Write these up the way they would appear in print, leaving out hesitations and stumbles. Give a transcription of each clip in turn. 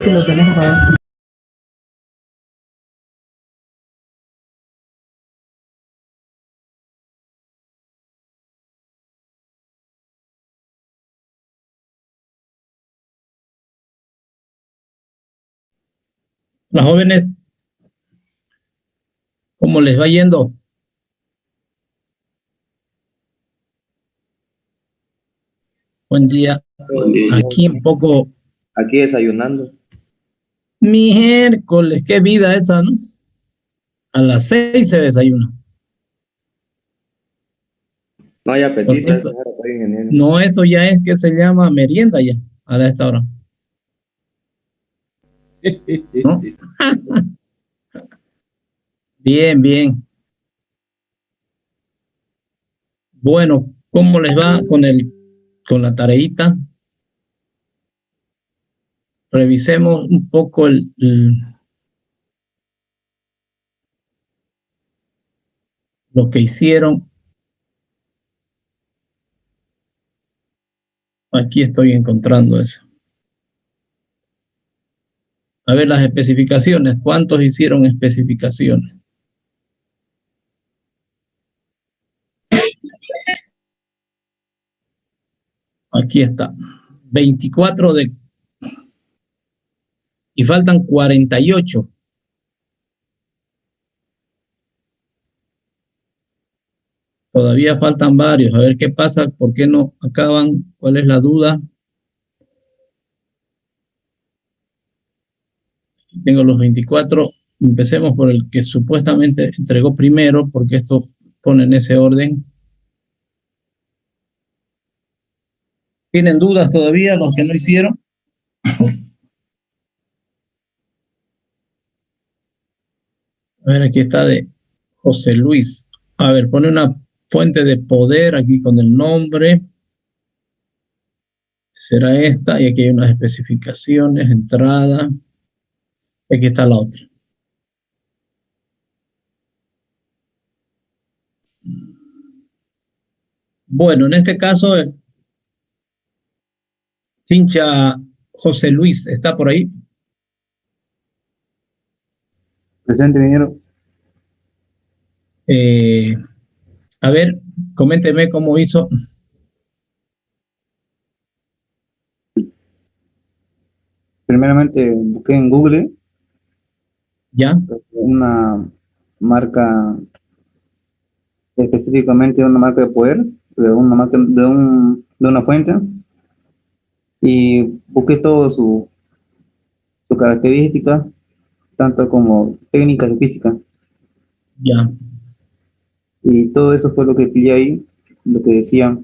Si lo tienes apagado. Las jóvenes, ¿cómo les va yendo? Buen día. Aquí un poco, Aquí desayunando. miércoles, qué vida esa, ¿no? A las 6 se desayuna. No hay apetito a esa Ahorita, hora, soy ingeniero. no, eso ya es que se llama merienda ya, a esta hora, ¿no? Bien, bien. Bueno, ¿cómo les va con la tareita? Revisemos un poco lo que hicieron. Aquí estoy encontrando eso. A ver las especificaciones. ¿Cuántos hicieron especificaciones? Aquí está. 24 y faltan 48. Todavía faltan varios. A ver qué pasa, por qué no acaban, cuál es la duda. Tengo los 24. Empecemos por el que supuestamente entregó primero, porque esto pone en ese orden. ¿Tienen dudas todavía los que no hicieron? A ver, aquí está de José Luis. A ver, pone una fuente de poder aquí con el nombre. Será esta, y aquí hay unas especificaciones, entrada. Y aquí está la otra. Bueno, en este caso, el hincha José Luis está por ahí. Presente, ingeniero. Eh, a ver, coménteme cómo hizo. Primeramente busqué en Google ¿Ya? una marca, específicamente una marca de poder, de una fuente, y busqué todo su característica, tanto como técnicas y física. Ya. Y todo eso fue lo que pillé ahí, lo que decía.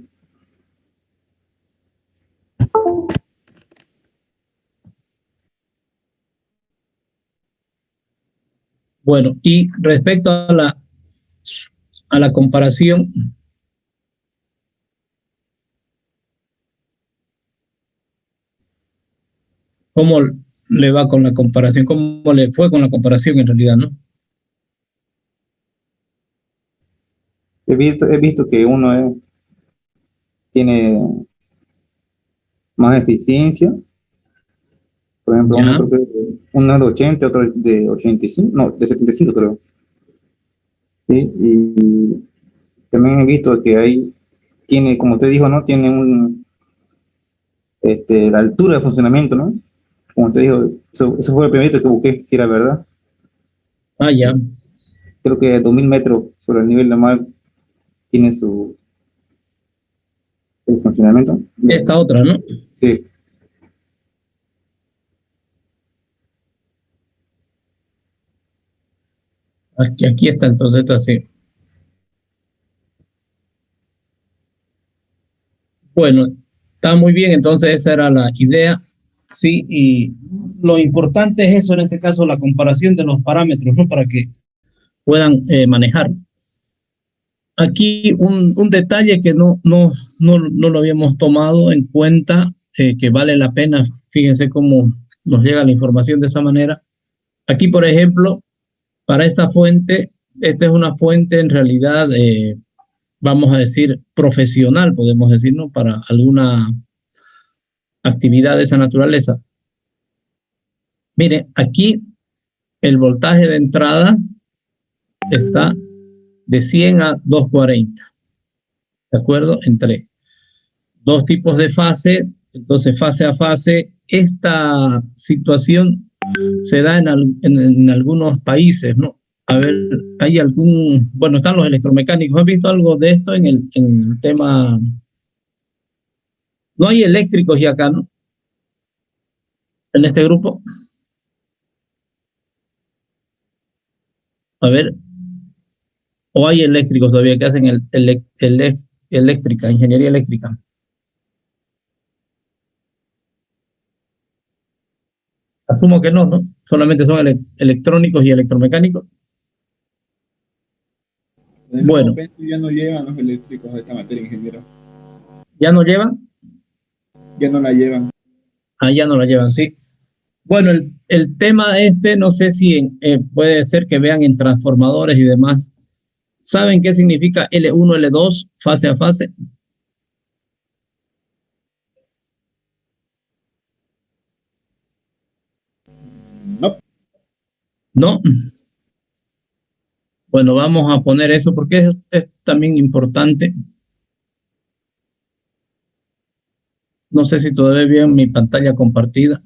Bueno, y respecto a la comparación, ¿cómo le va con la comparación? ¿Cómo le fue con la comparación en realidad, no? He visto que tiene más eficiencia. Por ejemplo, uno Ya. creo que uno de 80, otro de 85, no, de 75 creo. Sí, y también he visto que tiene, como usted dijo, ¿no? Tiene la altura de funcionamiento, ¿no? Como usted dijo, eso fue el primerito que busqué, si era verdad. Ah, ya. Creo que 2000 metros sobre el nivel del mar tiene el funcionamiento. Esta otra, ¿no? Sí, Aquí está, entonces, esta sí. Bueno, está muy bien, entonces esa era la idea, sí, y lo importante es eso, en este caso, la comparación de los parámetros, ¿no? Para que puedan manejar. Aquí un detalle que no lo habíamos tomado en cuenta, que vale la pena, fíjense cómo nos llega la información de esa manera. Aquí, por ejemplo, para esta fuente, esta es una fuente en realidad, vamos a decir, profesional, podemos decir, ¿no? Para alguna actividad de esa naturaleza. Mire, aquí el voltaje de entrada está de 100 a 240, ¿de acuerdo? Entre dos tipos de fase, entonces fase a fase. Esta situación se da en algunos países, ¿no? A ver, hay algún, bueno, están los electromecánicos. ¿Has visto algo de esto en el tema? No hay eléctricos ya acá, ¿no? En este grupo. A ver, o hay eléctricos todavía que hacen eléctrica, ingeniería eléctrica. Asumo que no, ¿no? Solamente son electrónicos y electromecánicos. En este Bueno, momento ya no llevan los eléctricos a esta materia, ingeniero. ¿ya no llevan? Ya no la llevan. Ah, ya no la llevan, sí. Bueno, el tema este, no sé si puede ser que vean en transformadores y demás. ¿Saben qué significa L1, L2, fase a fase? No. No. Bueno, vamos a poner eso porque es también importante. No sé si todavía veo mi pantalla compartida.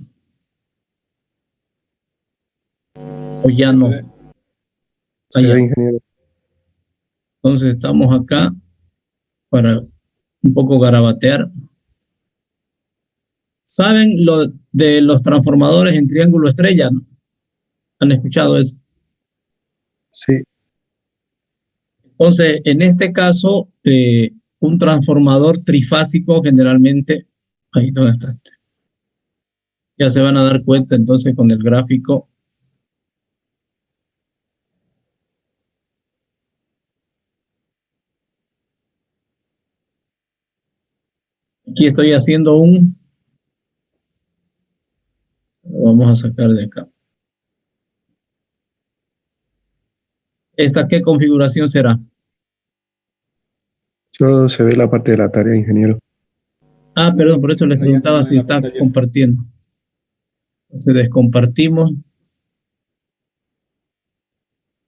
O ya no. Se Allá. ve, ingeniero. Entonces estamos acá para un poco garabatear. ¿Saben lo de los transformadores en triángulo estrella? ¿No? ¿Han escuchado eso? Sí, Entonces, en este caso, un transformador trifásico generalmente, ahí donde está, ya se van a dar cuenta entonces con el gráfico. Aquí estoy haciendo vamos a sacar de acá. ¿Esta qué configuración será? solo se ve la parte de la tarea, ingeniero. Ah, perdón, por eso les No, ya preguntaba no si en la está pantalla. compartiendo. Entonces descompartimos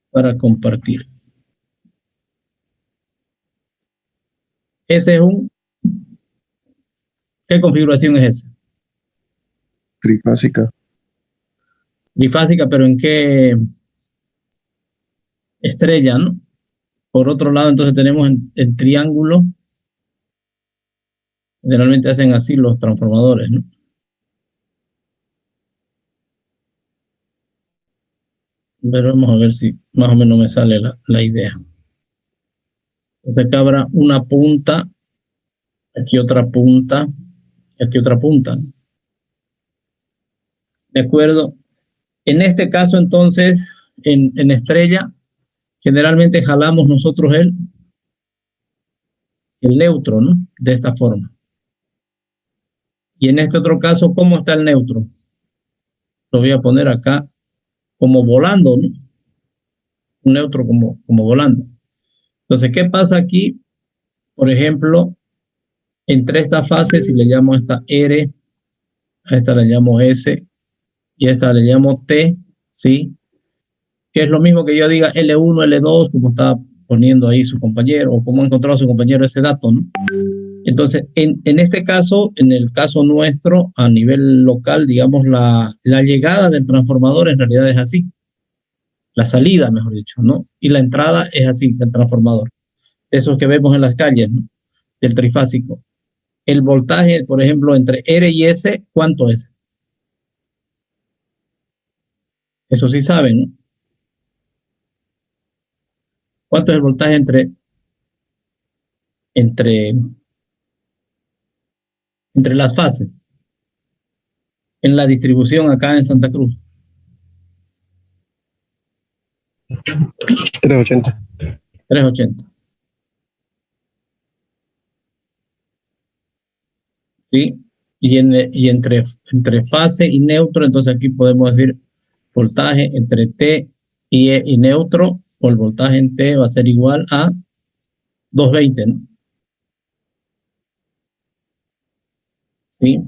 para compartir. Ese es ¿qué configuración es esa? Trifásica. Bifásica, pero ¿en qué estrella, no? Por otro lado, entonces tenemos en triángulo. Generalmente hacen así los transformadores, ¿no? Pero vamos a ver si más o menos me sale la idea. Entonces acá habrá una punta, aquí otra punta, aquí otra punta. ¿De acuerdo? En este caso, entonces, en estrella, generalmente jalamos nosotros el neutro, ¿no? De esta forma. Y en este otro caso, ¿cómo está el neutro? Lo voy a poner acá como volando, ¿no? Un neutro como volando. Entonces, ¿qué pasa aquí? Por ejemplo, entre estas fases, si le llamo a esta R, a esta le llamo S y a esta le llamo T, ¿sí? Que es lo mismo que yo diga L1, L2, como estaba poniendo ahí su compañero, o como ha encontrado su compañero ese dato, ¿no? Entonces, en este caso, en el caso nuestro, a nivel local, digamos, la llegada del transformador en realidad es así. La salida, mejor dicho, ¿no? Y la entrada es así, del transformador. Esos que vemos en las calles, ¿no? Del trifásico. El voltaje, por ejemplo, entre R y S, ¿cuánto es? Eso sí saben, ¿no? ¿Cuánto es el voltaje entre, entre las fases en la distribución acá en Santa Cruz? 380. 380. ¿Sí? Y entre fase y neutro, entonces aquí podemos decir voltaje entre T y neutro, o el voltaje en T va a ser igual a 220, ¿no? ¿Sí?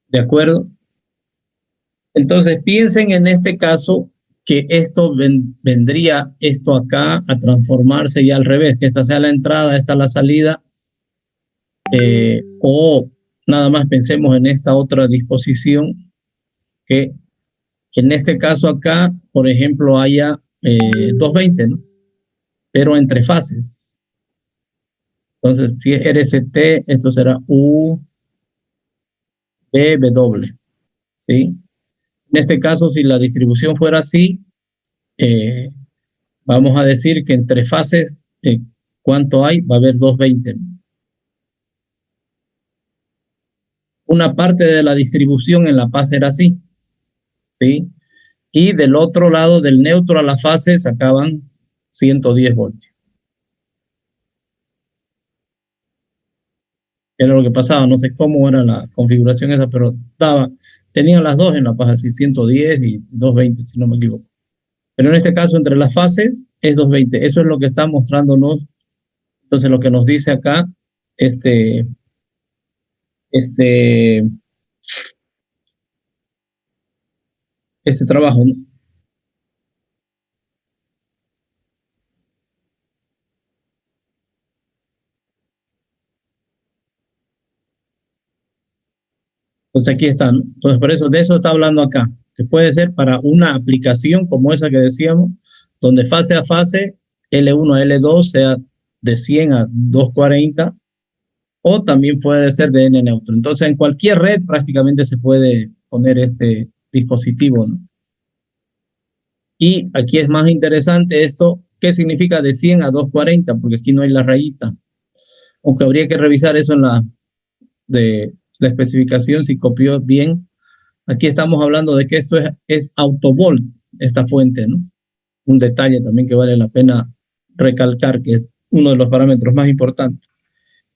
¿De acuerdo? Entonces piensen en este caso que esto vendría esto acá a transformarse ya al revés, que esta sea la entrada, esta la salida, o nada más pensemos en esta otra disposición, que en este caso acá, por ejemplo, haya 220, ¿no? Pero entre fases. Entonces, si es RST, esto será U, B, W, ¿sí? En este caso, si la distribución fuera así, vamos a decir que entre fases, ¿cuánto hay? Va a haber 220. Una parte de la distribución en la fase era así, ¿sí? Y del otro lado, del neutro a la fase, sacaban 110 voltios. Era lo que pasaba, no sé cómo era la configuración esa, pero tenían las dos en la fase, así 110 y 220, si no me equivoco. Pero en este caso, entre las fases, es 220. Eso es lo que está mostrándonos. Entonces, lo que nos dice acá, este trabajo, ¿no? Entonces aquí está, ¿no? Entonces por eso de eso está hablando acá, que puede ser para una aplicación como esa que decíamos, donde fase a fase, L1 a L2 sea de 100 a 240, o también puede ser de N neutro. Entonces en cualquier red prácticamente se puede poner este dispositivo, ¿no? Y aquí es más interesante esto, ¿qué significa de 100 a 240? Porque aquí no hay la rayita. Aunque habría que revisar eso en la especificación, si copió bien. Aquí estamos hablando de que esto es autovolt, esta fuente, ¿no? Un detalle también que vale la pena recalcar, que es uno de los parámetros más importantes.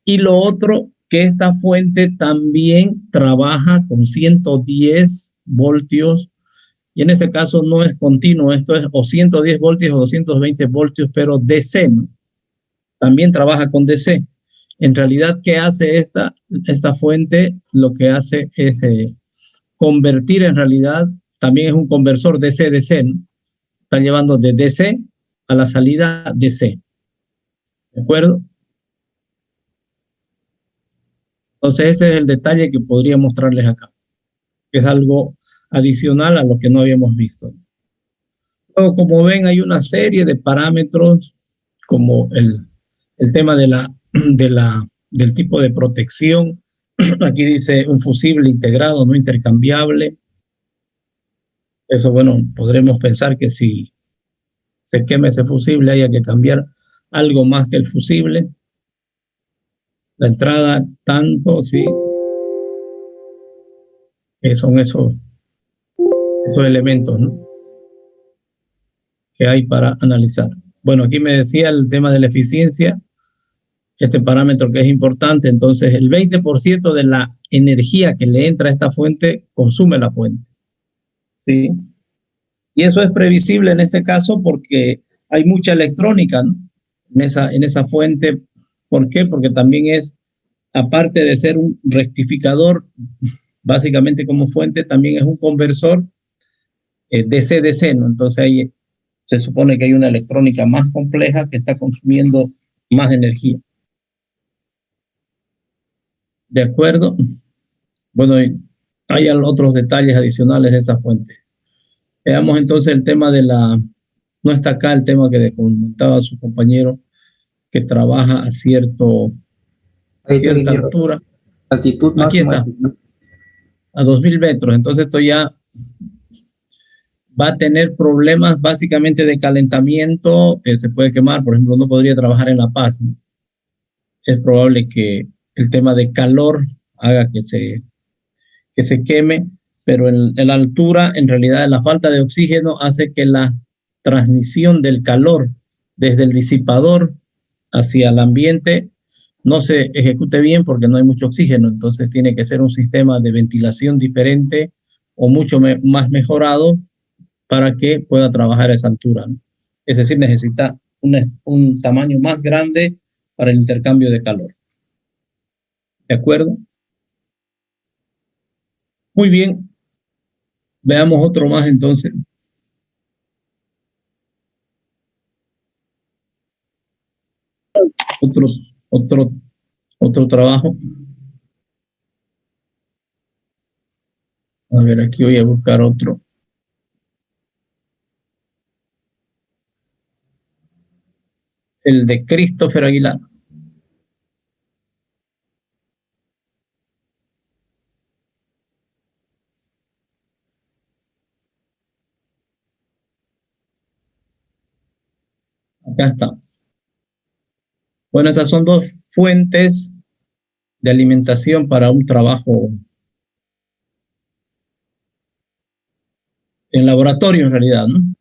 Y lo otro, que esta fuente también trabaja con 110 voltios, y en este caso no es continuo, esto es o 110 voltios o 220 voltios, pero DC, ¿no? También trabaja con DC. En realidad, ¿qué hace esta fuente? Lo que hace es convertir en realidad, también es un conversor DC-DC, ¿no? Está llevando de DC a la salida DC. ¿De acuerdo? Entonces ese es el detalle que podría mostrarles acá, que es algo adicional a lo que no habíamos visto. Luego, como ven, hay una serie de parámetros, como el tema del tipo de protección. Aquí dice un fusible integrado, no intercambiable. Eso, bueno, podremos pensar que si se quema ese fusible haya que cambiar algo más que el fusible. La entrada, tanto, sí. Son esos elementos, ¿no? Que hay para analizar. Bueno, aquí me decía el tema de la eficiencia, este parámetro que es importante. Entonces, el 20% de la energía que le entra a esta fuente, consume la fuente. ¿Sí? Y eso es previsible en este caso porque hay mucha electrónica, ¿no? en esa fuente. ¿Por qué? Porque también es, aparte de ser un rectificador, básicamente como fuente, también es un conversor DC-DC, ¿no? Entonces ahí se supone que hay una electrónica más compleja que está consumiendo más energía. ¿De acuerdo? Bueno, hay otros detalles adicionales de esta fuente. Veamos entonces el tema de no está acá el tema que comentaba su compañero, que trabaja a cierta altura. Altitud máxima. Aquí está, a 2000 metros. Entonces esto ya va a tener problemas básicamente de calentamiento, se puede quemar. Por ejemplo, no podría trabajar en La Paz, ¿no? Es probable que el tema de calor haga que se queme, pero en la altura, en realidad, la falta de oxígeno hace que la transmisión del calor desde el disipador hacia el ambiente no se ejecute bien porque no hay mucho oxígeno. Entonces tiene que ser un sistema de ventilación diferente o mucho más mejorado para que pueda trabajar a esa altura, ¿no? Es decir, necesita un tamaño más grande para el intercambio de calor. ¿De acuerdo? Muy bien. Veamos otro más entonces. Otro trabajo. A ver, aquí voy a buscar otro. El de Christopher Aguilar. Acá está. Bueno, estas son dos fuentes de alimentación para un trabajo en laboratorio, en realidad, ¿no?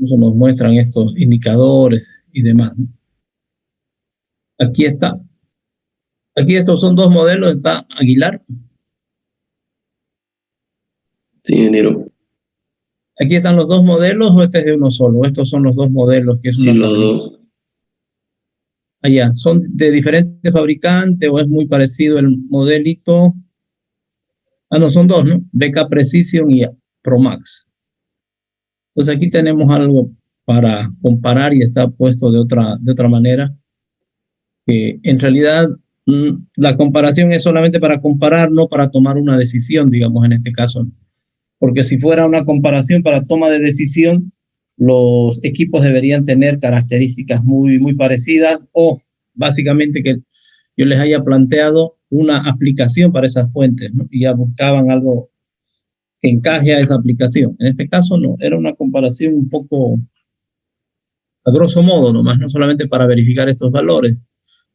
Eso nos muestran estos indicadores y demás, ¿no? Aquí está. Aquí estos son dos modelos. Está Aguilar. Sí, ingeniero. Aquí están los dos modelos, o este es de uno solo. Estos son los dos modelos, que es Sí, una los tablita. dos. Allá, ¿son de diferentes fabricantes o es muy parecido el modelito? Ah, no, son dos, ¿no? BK Precision y Promax. Entonces aquí tenemos algo para comparar y está puesto de otra manera. Que en realidad la comparación es solamente para comparar, no para tomar una decisión, digamos, en este caso. Porque si fuera una comparación para toma de decisión, los equipos deberían tener características muy parecidas, o básicamente que yo les haya planteado una aplicación para esas fuentes, ¿no? Y ya buscaban algo que encaje a esa aplicación. En este caso no, era una comparación un poco a grosso modo nomás, no solamente para verificar estos valores.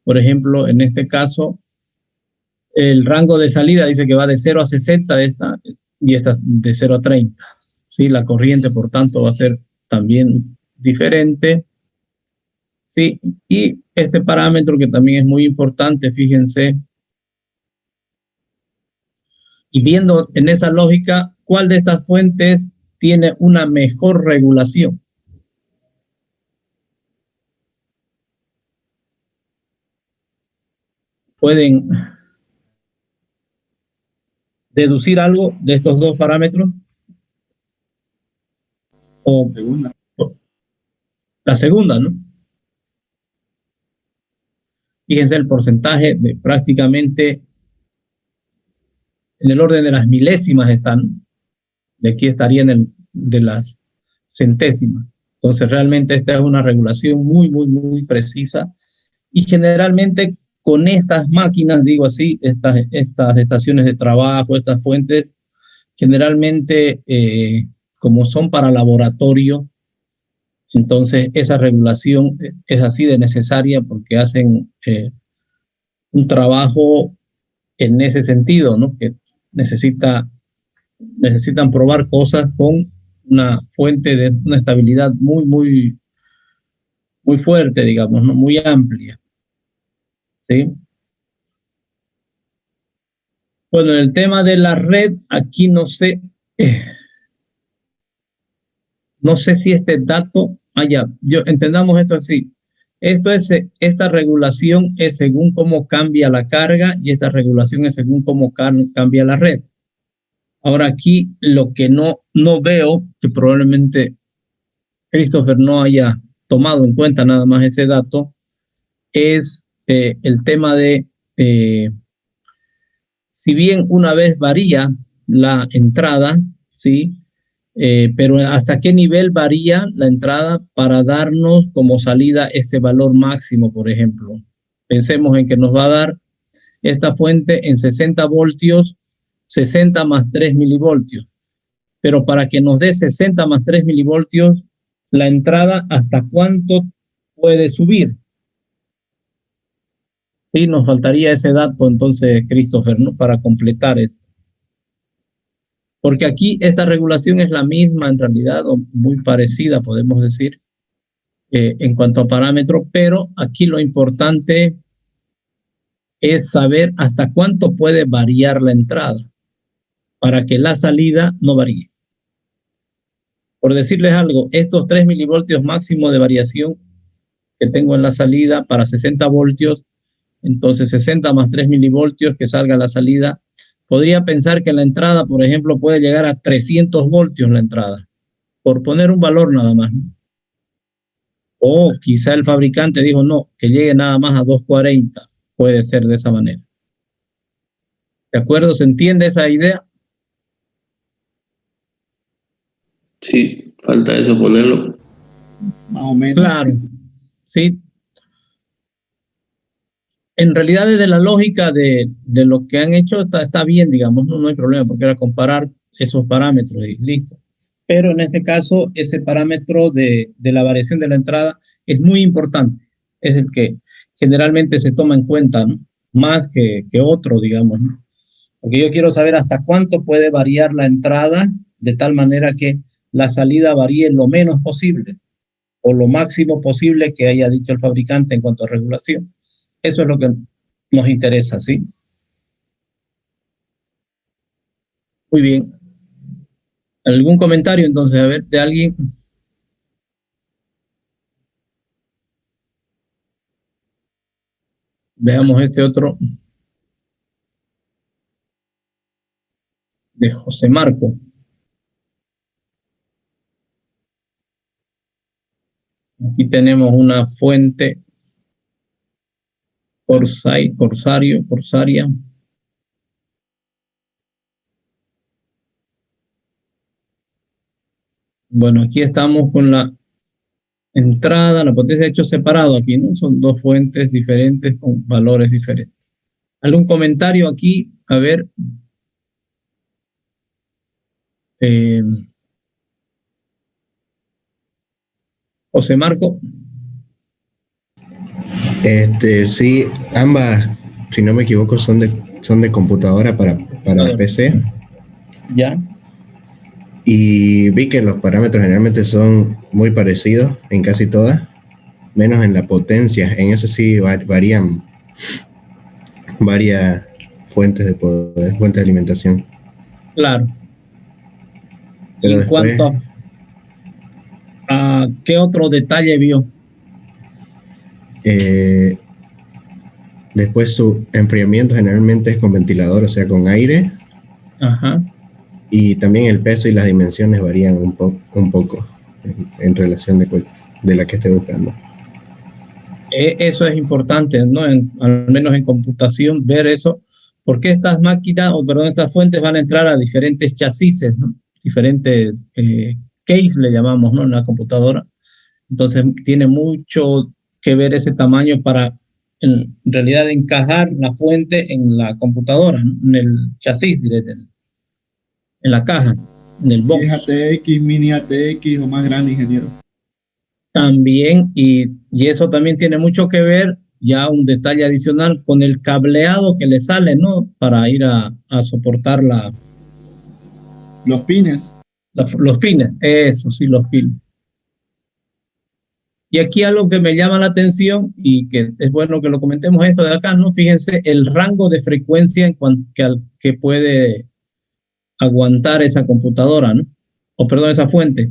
Por ejemplo, en este caso, el rango de salida dice que va de 0 a 60 y esta de 0 a 30. ¿Sí? La corriente, por tanto, va a ser también diferente. ¿Sí? Y este parámetro que también es muy importante, fíjense, y viendo en esa lógica, ¿cuál de estas fuentes tiene una mejor regulación? ¿Pueden deducir algo de estos dos parámetros? O Segunda. la segunda, ¿no? Fíjense el porcentaje de prácticamente en el orden de las milésimas están, de aquí estaría de las centésimas. Entonces realmente esta es una regulación muy precisa, y generalmente con estas máquinas, digo así, estas estaciones de trabajo, estas fuentes, generalmente como son para laboratorio, entonces esa regulación es así de necesaria porque hacen un trabajo en ese sentido, ¿no? Que necesitan probar cosas con una fuente de una estabilidad muy fuerte, digamos, ¿no? Muy amplia. ¿Sí? Bueno, en el tema de la red, aquí no sé si este dato, entendamos esto así. Esta regulación es según cómo cambia la carga, y esta regulación es según cómo cambia la red. Ahora aquí lo que no veo, que probablemente Christopher no haya tomado en cuenta nada más ese dato, es el tema de si bien una vez varía la entrada, ¿sí? Pero hasta qué nivel varía la entrada para darnos como salida este valor máximo, por ejemplo. Pensemos en que nos va a dar esta fuente en 60 voltios, 60 más 3 milivoltios. Pero para que nos dé 60 más 3 milivoltios, la entrada, ¿hasta cuánto puede subir? Sí, nos faltaría ese dato entonces, Christopher, ¿no? Para completar esto. Porque aquí esta regulación es la misma en realidad, o muy parecida, podemos decir, en cuanto a parámetros, pero aquí lo importante es saber hasta cuánto puede variar la entrada para que la salida no varíe. Por decirles algo, estos 3 milivoltios máximo de variación que tengo en la salida para 60 voltios, entonces 60 más 3 milivoltios que salga la salida, podría pensar que la entrada, por ejemplo, puede llegar a 300 voltios la entrada, por poner un valor nada más, ¿no? O quizá el fabricante dijo, no, que llegue nada más a 240. Puede ser de esa manera. ¿De acuerdo? ¿Se entiende esa idea? Sí, falta eso ponerlo. Más o menos. Claro, sí. En realidad, desde la lógica de lo que han hecho, está bien, digamos, no hay problema, porque era comparar esos parámetros y listo. Pero en este caso, ese parámetro de la variación de la entrada es muy importante. Es el que generalmente se toma en cuenta, ¿no? Más que otro, digamos, ¿no? Porque yo quiero saber hasta cuánto puede variar la entrada de tal manera que la salida varíe lo menos posible o lo máximo posible que haya dicho el fabricante en cuanto a regulación. Eso es lo que nos interesa, ¿sí? Muy bien. ¿Algún comentario entonces, a ver, de alguien? Veamos este otro de José Marco. Aquí tenemos una fuente Corsaria. Bueno, aquí estamos con la entrada, la potencia de hecho separado aquí, ¿no? Son dos fuentes diferentes con valores diferentes. ¿Algún comentario aquí? A ver. José Marco. Sí, ambas, si no me equivoco, son de computadora para PC. Ya. Y vi que los parámetros generalmente son muy parecidos en casi todas, menos en la potencia. En eso sí varían varias fuentes de poder, fuentes de alimentación. Claro. Pero en después, cuanto a qué otro detalle vio. Después su enfriamiento generalmente es con ventilador, o sea, con aire. Ajá. Y también el peso y las dimensiones varían un poco en relación de la que esté buscando. Eso es importante, ¿no? Al menos en computación, ver eso, porque estas máquinas, estas fuentes van a entrar a diferentes chasis, ¿no? Diferentes case le llamamos, ¿no? En la computadora. Entonces tiene mucho que ver ese tamaño para en realidad encajar la fuente en la computadora, ¿no? En el chasis, en la caja, en el box. Si es ATX, mini ATX o más grande, ingeniero. También, y eso también tiene mucho que ver, ya un detalle adicional, con el cableado que le sale, ¿no? Para ir a soportar Los pines. los pines, eso sí, los pines. Y aquí algo que me llama la atención y que es bueno que lo comentemos esto de acá, ¿no? Fíjense el rango de frecuencia en cuanto que puede aguantar esa computadora, ¿no? O perdón, esa fuente.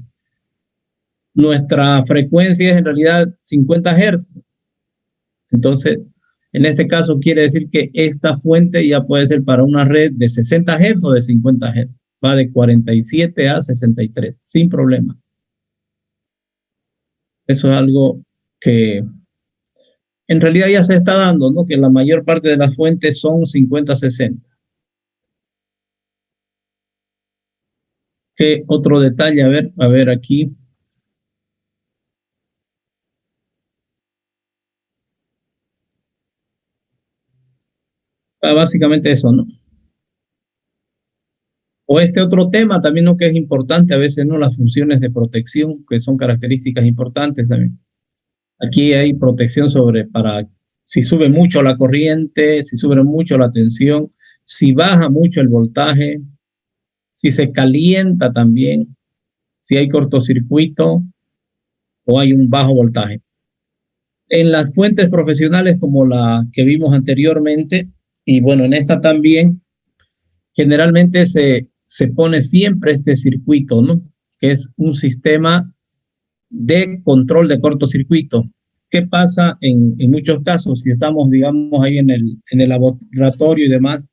Nuestra frecuencia es en realidad 50 Hz. Entonces, en este caso quiere decir que esta fuente ya puede ser para una red de 60 Hz o de 50 Hz. Va de 47 a 63, sin problema. Eso es algo que en realidad ya se está dando, ¿no? Que la mayor parte de las fuentes son 50-60. ¿Qué otro detalle? A ver aquí. Básicamente eso, ¿no? O este otro tema también, ¿no? Que es importante a veces, ¿no? Las funciones de protección, que son características importantes también. Aquí hay protección para si sube mucho la corriente, si sube mucho la tensión, si baja mucho el voltaje, si se calienta también, si hay cortocircuito o hay un bajo voltaje. En las fuentes profesionales como la que vimos anteriormente, y bueno, en esta también, generalmente se pone siempre este circuito, ¿no? Que es un sistema de control de cortocircuito. ¿Qué pasa en muchos casos? Si estamos, digamos, ahí en el laboratorio y demás,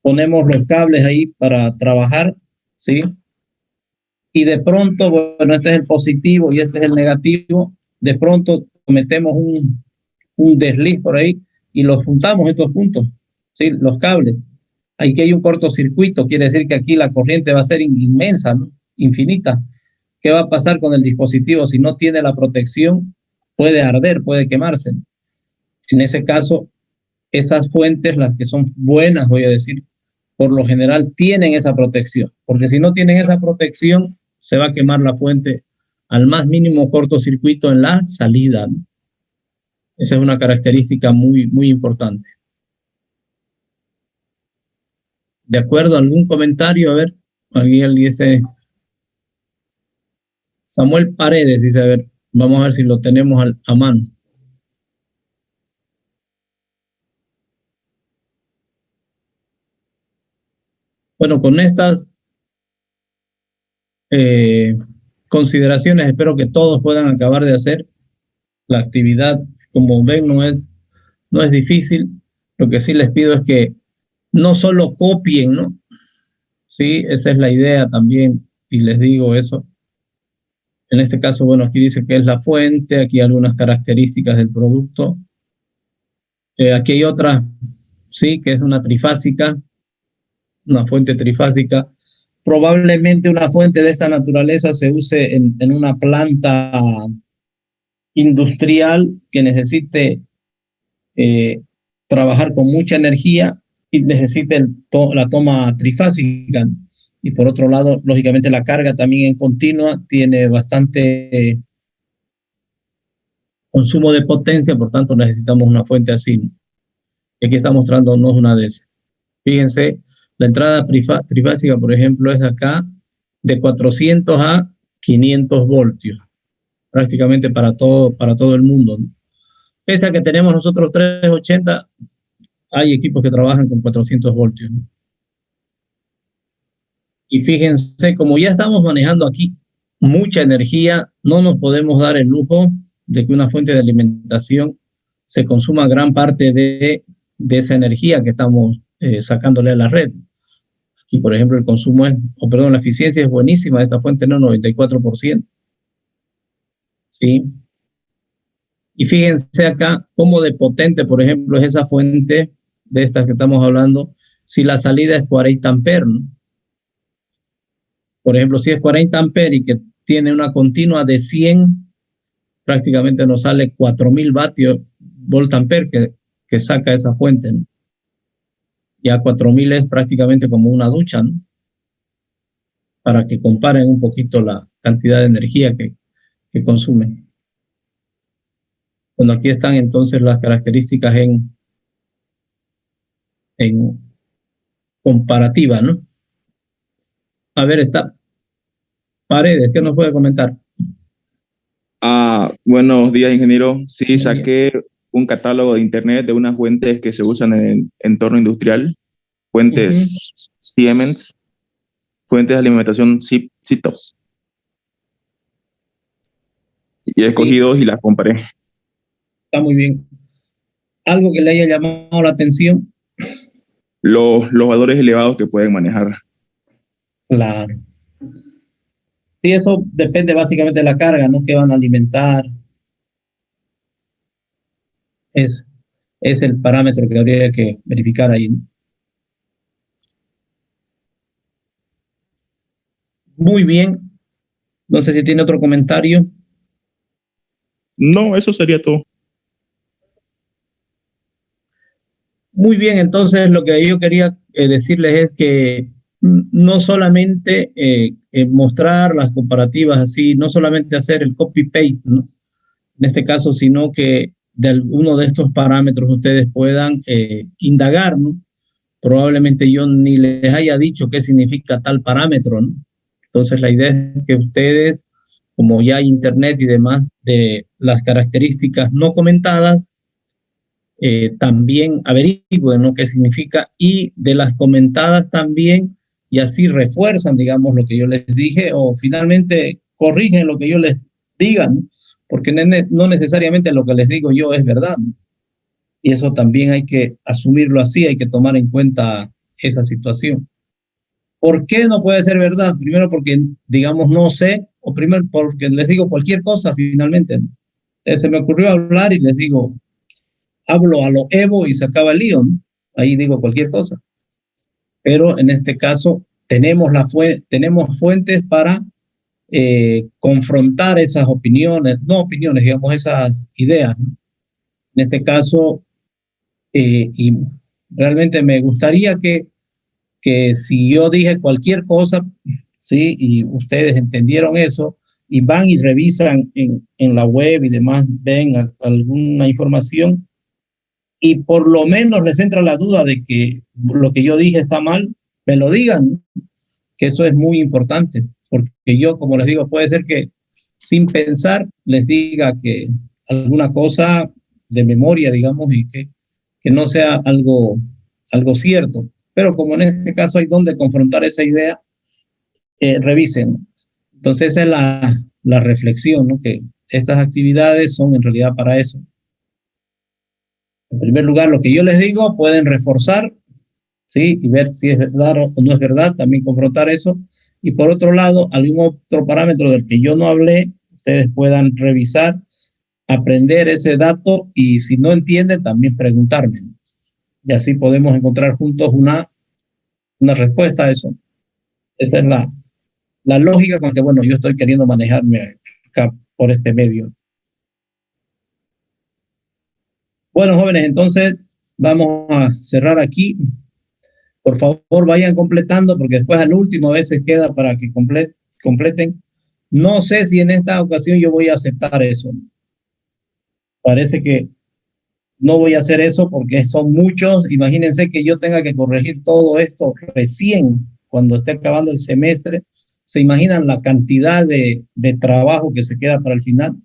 ponemos los cables ahí para trabajar, ¿sí? Y de pronto, bueno, este es el positivo y este es el negativo, de pronto cometemos un desliz por ahí y los juntamos estos puntos, ¿sí? Los cables. Aquí hay un cortocircuito, quiere decir que aquí la corriente va a ser inmensa, ¿no? Infinita. ¿Qué va a pasar con el dispositivo? Si no tiene la protección, puede arder, puede quemarse. En ese caso, esas fuentes, las que son buenas, voy a decir, por lo general tienen esa protección, porque si no tienen esa protección, se va a quemar la fuente al más mínimo cortocircuito en la salida, ¿no? Esa es una característica muy, muy importante. ¿De acuerdo? ¿Algún comentario? A ver, alguien dice... Samuel Paredes dice, a ver, vamos a ver si lo tenemos a mano. Bueno, con estas consideraciones espero que todos puedan acabar de hacer la actividad. Como ven, no es difícil. Lo que sí les pido es que no solo copien, ¿no? Sí, esa es la idea también, y les digo eso. En este caso, bueno, aquí dice que es la fuente, aquí hay algunas características del producto. Aquí hay otra, sí, que es una trifásica, una fuente trifásica. Probablemente una fuente de esta naturaleza se use en una planta industrial que necesite trabajar con mucha energía y necesite la toma trifásica. Y por otro lado, lógicamente la carga también en continua tiene bastante consumo de potencia, por tanto necesitamos una fuente así, ¿no? Y aquí está mostrándonos una de esas. Fíjense, la entrada trifásica, por ejemplo, es de acá de 400 a 500 voltios, prácticamente para todo el mundo, ¿no? Pese a que tenemos nosotros 380, hay equipos que trabajan con 400 voltios, ¿no? Y fíjense, como ya estamos manejando aquí mucha energía, no nos podemos dar el lujo de que una fuente de alimentación se consuma gran parte de esa energía que estamos sacándole a la red. Y por ejemplo, el consumo la eficiencia es buenísima de esta fuente, no, 94%. ¿Sí? Y fíjense acá cómo de potente, por ejemplo, es esa fuente de estas que estamos hablando, si la salida es 40 amperes, ¿no? Por ejemplo, si es 40 amperes y que tiene una continua de 100, prácticamente nos sale 4.000 volt ampere que saca esa fuente, ¿no? Ya 4.000 es prácticamente como una ducha, ¿no? Para que comparen un poquito la cantidad de energía que consumen. Bueno, aquí están entonces las características en comparativa, ¿no? A ver, está Paredes, ¿qué nos puede comentar? Buenos días, ingeniero. Sí, saqué un catálogo de internet de unas fuentes que se usan en el entorno industrial, fuentes Siemens, fuentes de alimentación CITO. Y he escogido dos y las comparé. Está muy bien. ¿Algo que le haya llamado la atención? Los valores elevados que pueden manejar. Claro. Sí, eso depende básicamente de la carga, ¿no? Que van a alimentar. Es el parámetro que habría que verificar ahí, ¿no? Muy bien. No sé si tiene otro comentario. No, eso sería todo. Muy bien, entonces lo que yo quería decirles es que no solamente mostrar las comparativas así, no solamente hacer el copy-paste, ¿no? En este caso, sino que de alguno de estos parámetros ustedes puedan indagar, ¿no? Probablemente yo ni les haya dicho qué significa tal parámetro, ¿no? Entonces la idea es que ustedes, como ya hay internet y demás, de las características no comentadas, también averigüen, ¿no? Qué significa, y de las comentadas también, y así refuerzan, digamos, lo que yo les dije, o finalmente corrigen lo que yo les diga, ¿no? Porque no necesariamente lo que les digo yo es verdad, ¿no? Y eso también hay que asumirlo así, hay que tomar en cuenta esa situación. ¿Por qué no puede ser verdad? Primero porque, digamos, no sé, o primero porque les digo cualquier cosa finalmente, ¿no? Se me ocurrió hablar y les digo, hablo a lo Evo y se acaba el lío, ¿no? Ahí digo cualquier cosa. Pero en este caso tenemos fuentes para confrontar esas opiniones, no opiniones, digamos, esas ideas, ¿no? En este caso, y realmente me gustaría que si yo dije cualquier cosa, ¿sí? Y ustedes entendieron eso, y van y revisan en la web y demás, ven alguna información, y por lo menos les entra la duda de que lo que yo dije está mal, me lo digan, ¿no? Que eso es muy importante, porque yo, como les digo, puede ser que sin pensar les diga que alguna cosa de memoria, digamos, y que no sea algo cierto. Pero como en este caso hay donde confrontar esa idea, revisen. Entonces esa es la reflexión, ¿no? Que estas actividades son en realidad para eso. En primer lugar, lo que yo les digo, pueden reforzar, ¿sí? Y ver si es verdad o no es verdad, también confrontar eso. Y por otro lado, algún otro parámetro del que yo no hablé, ustedes puedan revisar, aprender ese dato y si no entienden, también preguntarme. Y así podemos encontrar juntos una respuesta a eso. Esa es la lógica con que, bueno, yo estoy queriendo manejarme acá por este medio. Bueno, jóvenes, entonces vamos a cerrar aquí. Por favor, vayan completando, porque después al último a veces queda para que completen. No sé si en esta ocasión yo voy a aceptar eso. Parece que no voy a hacer eso porque son muchos. Imagínense que yo tenga que corregir todo esto recién cuando esté acabando el semestre. ¿Se imaginan la cantidad de trabajo que se queda para el final?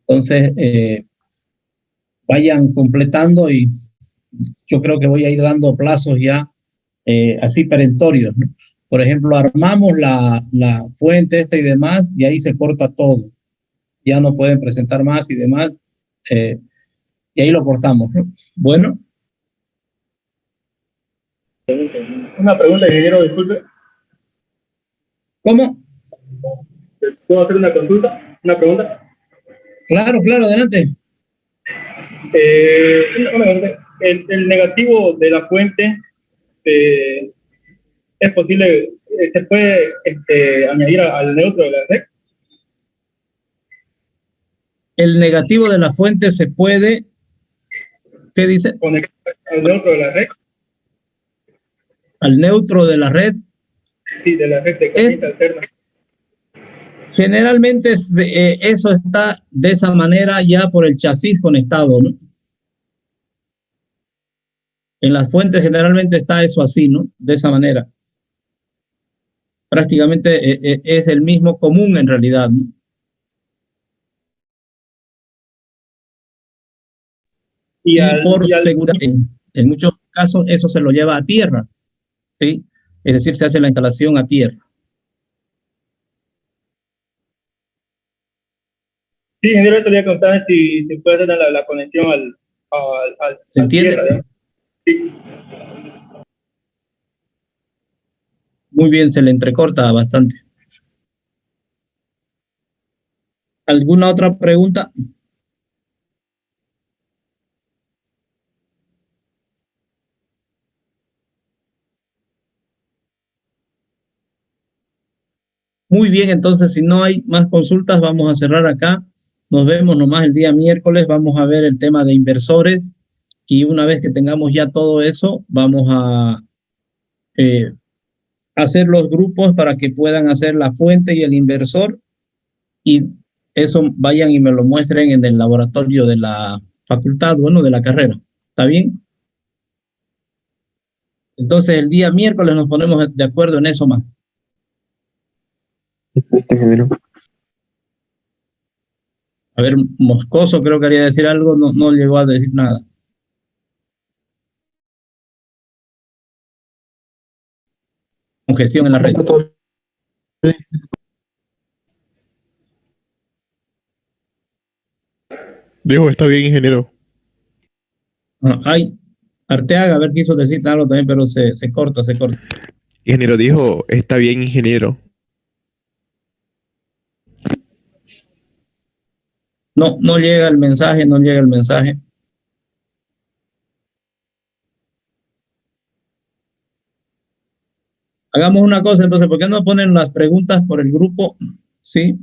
Entonces, vayan completando y yo creo que voy a ir dando plazos ya así perentorios, ¿no? Por ejemplo, armamos la fuente esta y demás y ahí se corta todo. Ya no pueden presentar más y demás. Y ahí lo cortamos, ¿no? Bueno. Una pregunta, ingeniero, disculpe. ¿Cómo? ¿Puedo hacer una consulta? ¿Una pregunta? Claro, adelante. El negativo de la fuente, ¿es posible, se puede añadir al neutro de la red? El negativo de la fuente se puede, ¿qué dice? Conectar al neutro de la red. Al neutro de la red. Sí, de la red de corriente alterna. Generalmente eso está de esa manera ya por el chasis conectado, ¿no? En las fuentes generalmente está eso así, ¿no? De esa manera. Prácticamente es el mismo común en realidad, ¿no? Y por seguridad, en muchos casos eso se lo lleva a tierra, ¿sí? Es decir, se hace la instalación a tierra. Sí, ingeniero, te quería contar si puede hacer la conexión al ¿Se entiende? tierra, ¿no? Sí. Muy bien, se le entrecorta bastante. ¿Alguna otra pregunta? Muy bien, entonces si no hay más consultas, vamos a cerrar acá. Nos vemos nomás el día miércoles. Vamos a ver el tema de inversores y una vez que tengamos ya todo eso, vamos a hacer los grupos para que puedan hacer la fuente y el inversor y eso vayan y me lo muestren en el laboratorio de la facultad, bueno, de la carrera. ¿Está bien? Entonces el día miércoles nos ponemos de acuerdo en eso más. A ver, Moscoso creo que quería decir algo, no llegó a decir nada. Congestión en la red. Dijo, está bien, ingeniero. Hay Arteaga, a ver, quiso decir algo también, pero se corta, se corta. Ingeniero dijo, está bien, ingeniero. No, no llega el mensaje, no llega el mensaje. Hagamos una cosa, entonces, ¿por qué no ponen las preguntas por el grupo? Sí.